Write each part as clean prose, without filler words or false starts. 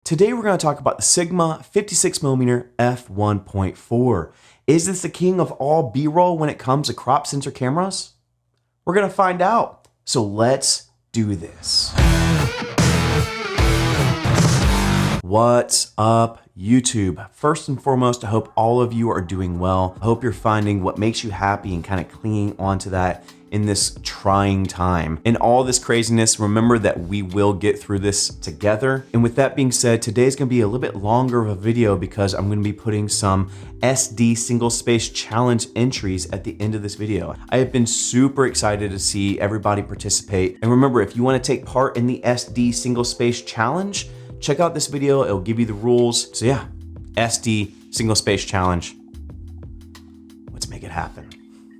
Today we're going to talk about the Sigma 56mm f1.4. Is this the king of all B-roll when it comes to crop sensor cameras? We're going to find out. So let's do this. What's up, YouTube? First and foremost, I hope all of you are doing well. I hope you're finding what makes you happy and kind of clinging onto that in this trying time. In all this craziness, remember that we will get through this together. And with that being said, today's gonna be a little bit longer of a video because I'm gonna be putting some SD single space challenge entries at the end of this video. I have been super excited to see everybody participate. And remember, if you wanna take part in the SD single space challenge, check out this video, it'll give you the rules. So yeah, SD single space challenge. Let's make it happen.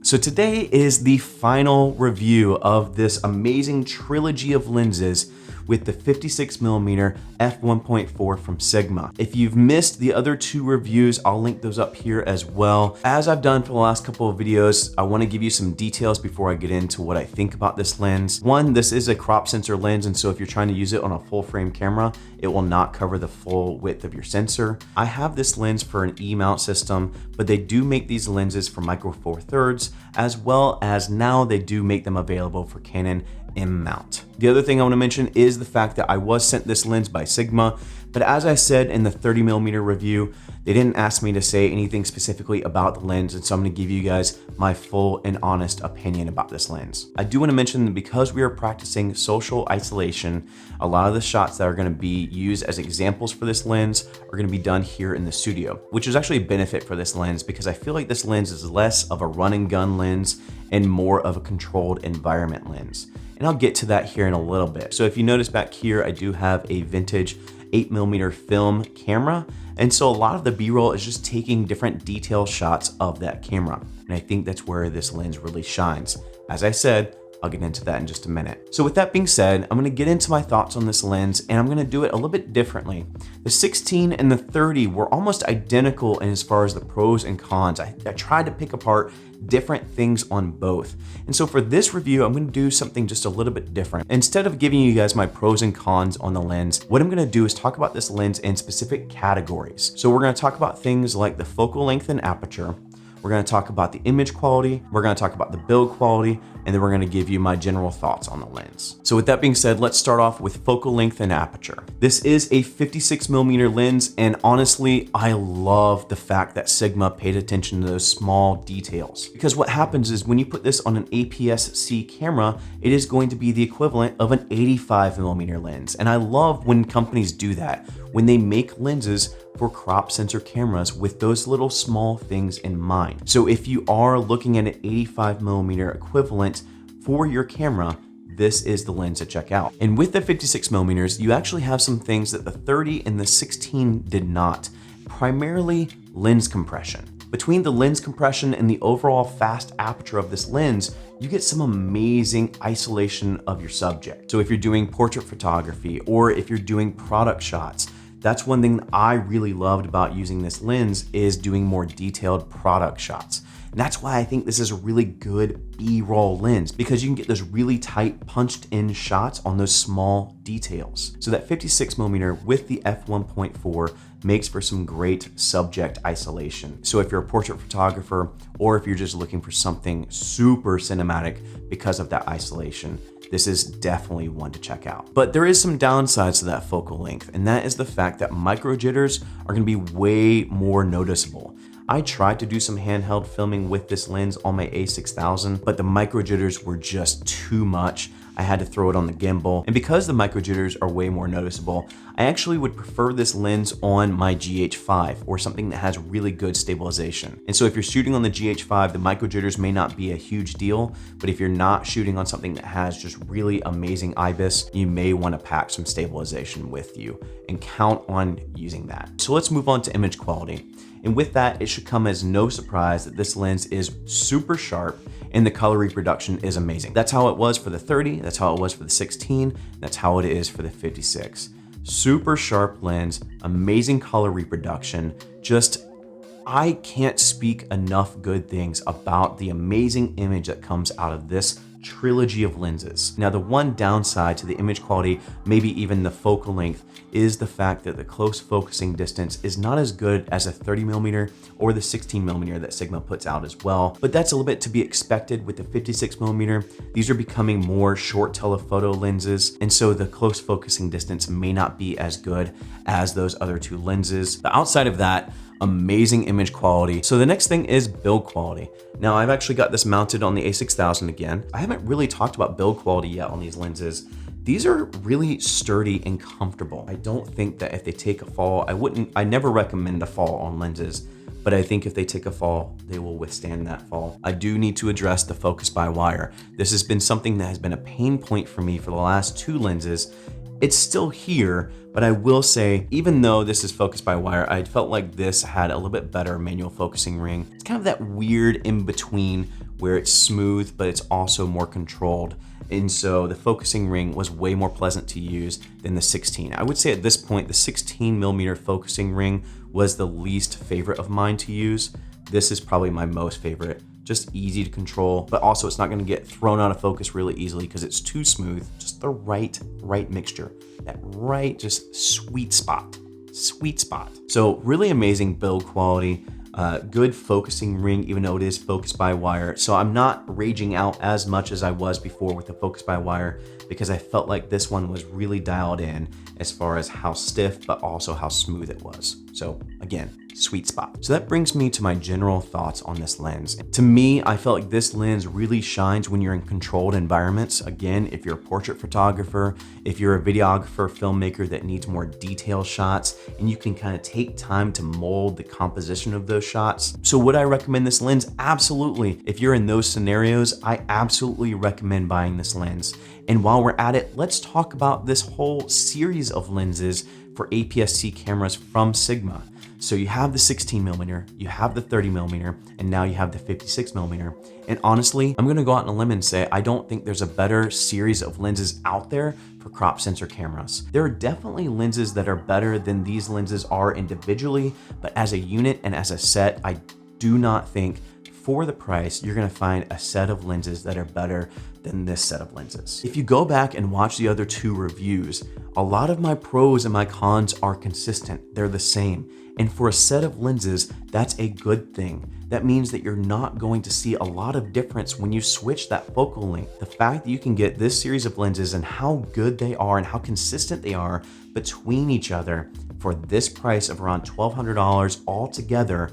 So today is the final review of this amazing trilogy of lenses with the 56mm f1.4 from Sigma. If you've missed the other two reviews, I'll link those up here as well. As I've done for the last couple of videos, I want to give you some details before I get into what I think about this lens. One, this is a crop sensor lens, and so if you're trying to use it on a full frame camera, it will not cover the full width of your sensor. I have this lens for an E-mount system, but they do make these lenses for micro four thirds, as well as now they do make them available for Canon M-mount. The other thing I want to mention is the fact that I was sent this lens by Sigma, but as I said in the 30mm review, they didn't ask me to say anything specifically about the lens, and so I'm going to give you guys my full and honest opinion about this lens. I do want to mention that because we are practicing social isolation, a lot of the shots that are going to be used as examples for this lens are going to be done here in the studio, which is actually a benefit for this lens because I feel like this lens is less of a run and gun lens and more of a controlled environment lens. And I'll get to that here in a little bit. So if you notice back here, I do have a vintage 8mm film camera. And so a lot of the B-roll is just taking different detail shots of that camera. And I think that's where this lens really shines. As I said, I'll get into that in just a minute. So with that being said, I'm gonna get into my thoughts on this lens, and I'm gonna do it a little bit differently. The 16 and the 30 were almost identical in as far as the pros and cons. I tried to pick apart different things on both. And so for this review, I'm gonna do something just a little bit different. Instead of giving you guys my pros and cons on the lens, what I'm gonna do is talk about this lens in specific categories. So we're gonna talk about things like the focal length and aperture. We're going to talk about the image quality, we're going to talk about the build quality, and then we're going to give you my general thoughts on the lens. So with that being said, let's start off with focal length and aperture. This is a 56mm lens, and honestly, I love the fact that Sigma paid attention to those small details. Because what happens is when you put this on an APS-C camera, it is going to be the equivalent of an 85mm lens. And I love when companies do that, when they make lenses for crop sensor cameras with those little small things in mind. So if you are looking at an 85mm equivalent for your camera, this is the lens to check out. And with the 56mm, you actually have some things that the 30 and the 16 did not, primarily lens compression. Between the lens compression and the overall fast aperture of this lens, you get some amazing isolation of your subject. So if you're doing portrait photography or if you're doing product shots, that's one thing that I really loved about using this lens is doing more detailed product shots. And that's why I think this is a really good B-roll lens, because you can get those really tight punched in shots on those small details. So that 56mm with the f1.4 makes for some great subject isolation. So if you're a portrait photographer or if you're just looking for something super cinematic because of that isolation, this is definitely one to check out. But there is some downsides to that focal length, and that is the fact that micro jitters are gonna be way more noticeable. I tried to do some handheld filming with this lens on my A6000, but the micro jitters were just too much. I had to throw it on the gimbal. And because the micro jitters are way more noticeable, I actually would prefer this lens on my GH5 or something that has really good stabilization. And so if you're shooting on the GH5, the micro jitters may not be a huge deal, but if you're not shooting on something that has just really amazing IBIS, you may want to pack some stabilization with you and count on using that. So let's move on to image quality. And with that, it should come as no surprise that this lens is super sharp and the color reproduction is amazing. That's how it was for the 30, that's how it was for the 16, that's how it is for the 56. Super sharp lens, amazing color reproduction, just I can't speak enough good things about the amazing image that comes out of this trilogy of lenses. Now, the one downside to the image quality, maybe even the focal length, is the fact that the close focusing distance is not as good as a 30mm or the 16mm that Sigma puts out as well, but that's a little bit to be expected with the 56mm. These are becoming more short telephoto lenses, and so the close focusing distance may not be as good as those other two lenses. But outside of that, amazing image quality. So the next thing is build quality. Now I've actually got this mounted on the a6000 again. I haven't really talked about build quality yet on these lenses. These are really sturdy and comfortable. I don't think that if they take a fall, I never recommend a fall on lenses, but I think if they take a fall, they will withstand that fall. I do need to address the focus by wire. This has been something that has been a pain point for me for the last two lenses. It's still here, but I will say, even though this is focused by wire, I felt like this had a little bit better manual focusing ring. It's kind of that weird in between where it's smooth, but it's also more controlled. And so the focusing ring was way more pleasant to use than the 16. I would say at this point, the 16mm focusing ring was the least favorite of mine to use. This is probably my most favorite. Just easy to control, but also it's not gonna get thrown out of focus really easily because it's too smooth. Just the right mixture, that right, just sweet spot. So really amazing build quality, good focusing ring, even though it is focused by wire. So I'm not raging out as much as I was before with the focus by wire because I felt like this one was really dialed in as far as how stiff, but also how smooth it was. So again, sweet spot. So that brings me to my general thoughts on this lens. To me, I felt like this lens really shines when you're in controlled environments. Again, if you're a portrait photographer, if you're a videographer, filmmaker that needs more detailed shots, and you can kind of take time to mold the composition of those shots. So would I recommend this lens? Absolutely. If you're in those scenarios, I absolutely recommend buying this lens. And while we're at it, let's talk about this whole series of lenses for APS-C cameras from Sigma. So you have the 16mm, you have the 30mm, and now you have the 56mm. And honestly, I'm gonna go out on a limb and say, I don't think there's a better series of lenses out there for crop sensor cameras. There are definitely lenses that are better than these lenses are individually, but as a unit and as a set, I do not think for the price, you're gonna find a set of lenses that are better than this set of lenses. If you go back and watch the other two reviews, a lot of my pros and my cons are consistent. They're the same. And for a set of lenses, that's a good thing. That means that you're not going to see a lot of difference when you switch that focal length. The fact that you can get this series of lenses and how good they are and how consistent they are between each other for this price of around $1,200 altogether,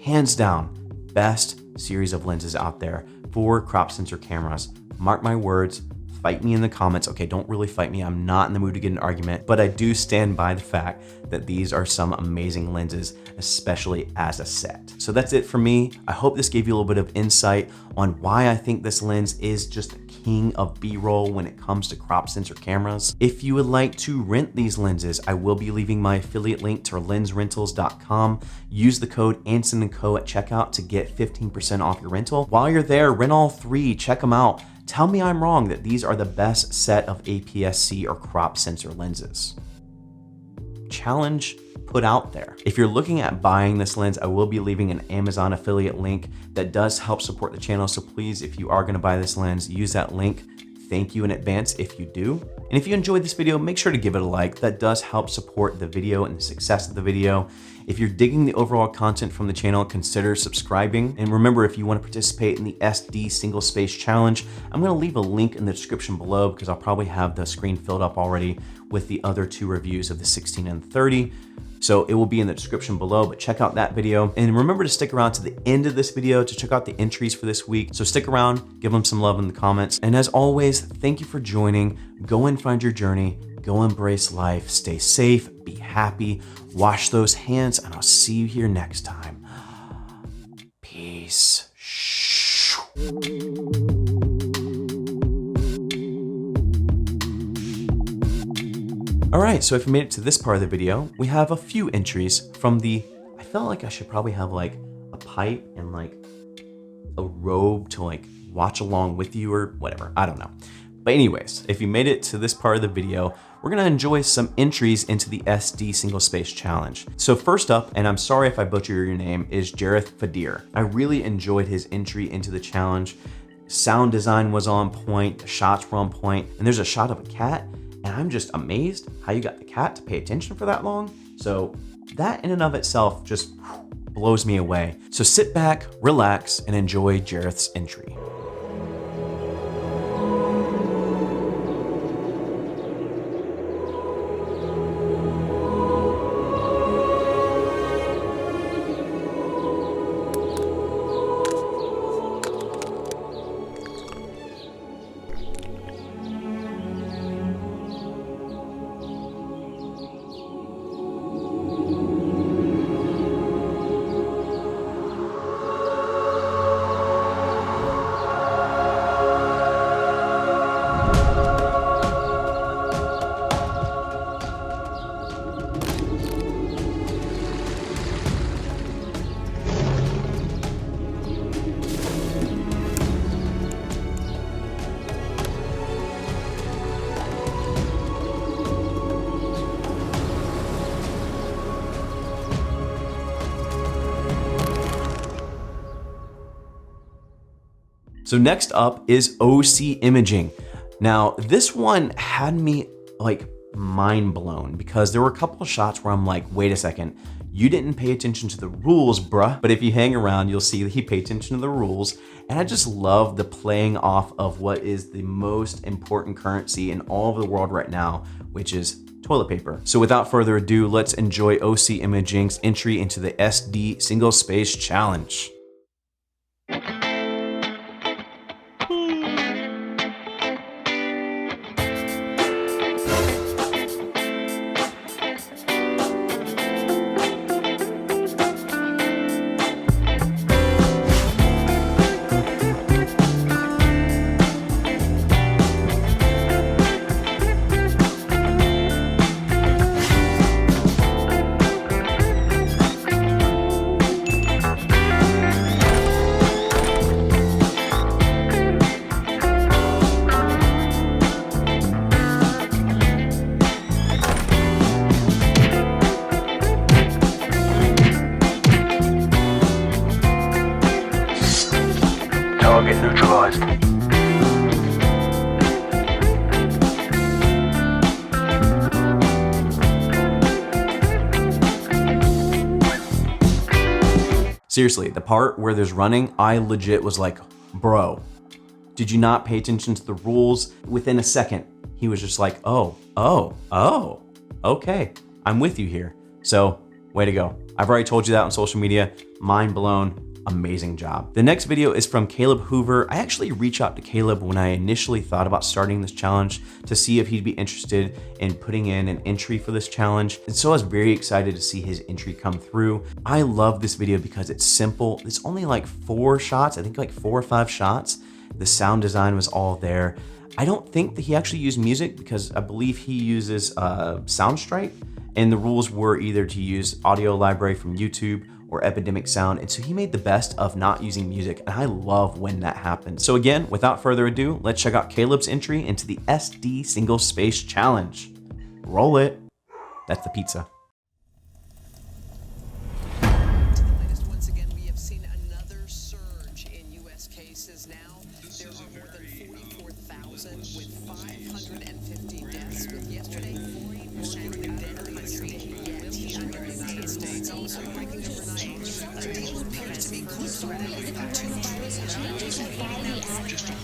hands down, best series of lenses out there for crop sensor cameras. Mark my words, fight me in the comments. Okay, don't really fight me. I'm not in the mood to get an argument, but I do stand by the fact that these are some amazing lenses, especially as a set. So that's it for me. I hope this gave you a little bit of insight on why I think this lens is just the king of B-roll when it comes to crop sensor cameras. If you would like to rent these lenses, I will be leaving my affiliate link to lensrentals.com. Use the code Anson & Co at checkout to get 15% off your rental. While you're there, rent all three, check them out. Tell me I'm wrong that these are the best set of APS-C or crop sensor lenses. Challenge put out there. If you're looking at buying this lens, I will be leaving an Amazon affiliate link that does help support the channel. So please, if you are gonna buy this lens, use that link. Thank you in advance if you do. And if you enjoyed this video, make sure to give it a like. That does help support the video and the success of the video. If you're digging the overall content from the channel, consider subscribing. And remember, if you want to participate in the SD Single Space Challenge, I'm going to leave a link in the description below because I'll probably have the screen filled up already with the other two reviews of the 16 and 30. So it will be in the description below, but check out that video. And remember to stick around to the end of this video to check out the entries for this week. So stick around, give them some love in the comments. And as always, thank you for joining. Go and find your journey. Go embrace life. Stay safe, be happy, wash those hands, and I'll see you here next time. Peace. All right, so if you made it to this part of the video, we have a few entries from I felt like I should probably have like a pipe and like a robe to like watch along with you or whatever, I don't know. But anyways, if you made it to this part of the video, we're gonna enjoy some entries into the SD Single Space Challenge. So first up, and I'm sorry if I butcher your name, is Jareth Fadir. I really enjoyed his entry into the challenge. Sound design was on point, the shots were on point, and there's a shot of a cat, And I'm just amazed how you got the cat to pay attention for that long. So that in and of itself just blows me away. So sit back, relax, and enjoy Jareth's entry. So next up is OC imaging. Now this one had me like mind blown because there were a couple of shots where I'm like, wait a second, you didn't pay attention to the rules, bruh. But if you hang around, you'll see that he paid attention to the rules. And I just love the playing off of what is the most important currency in all of the world right now, which is toilet paper. So without further ado, let's enjoy OC Imaging's entry into the SD Single Space Challenge. Target neutralized. Seriously, the part where there's running, I legit was like, bro, did you not pay attention to the rules? Within a second, he was just like, oh, okay, I'm with you here. So, way to go. I've already told you that on social media. Mind blown. Amazing job. The next video is from Caleb Hoover. I actually reached out to Caleb when I initially thought about starting this challenge to see if he'd be interested in putting in an entry for this challenge. And so I was very excited to see his entry come through. I love this video because it's simple. It's only like 4 shots. I think like 4 or 5 shots. The sound design was all there. I don't think that he actually used music because I believe he uses Soundstripe. And the rules were either to use audio library from YouTube or Epidemic Sound. And so he made the best of not using music. And I love when that happens. So again, without further ado, let's check out Caleb's entry into the SD Single Space Challenge. Roll it. That's the pizza. Once again, we have seen another surge in U.S. cases now. There are more than 44,000 with 550 deaths, with yesterday 40% of the dead country yet here in the United States. Also breaking overnight, a deal appears to be close to a 2 changes in just a horrible feeling.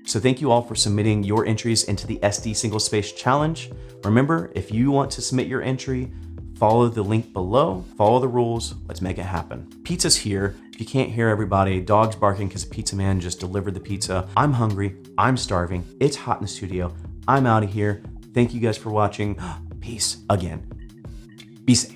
So thank you all for submitting your entries into the SD Single Space Challenge. Remember, if you want to submit your entry, follow the link below, follow the rules, let's make it happen. Pizza's here. If you can't hear everybody, dog's barking because Pizza Man just delivered the pizza. I'm hungry, I'm starving, it's hot in the studio. I'm out of here. Thank you guys for watching. Peace again. Be safe.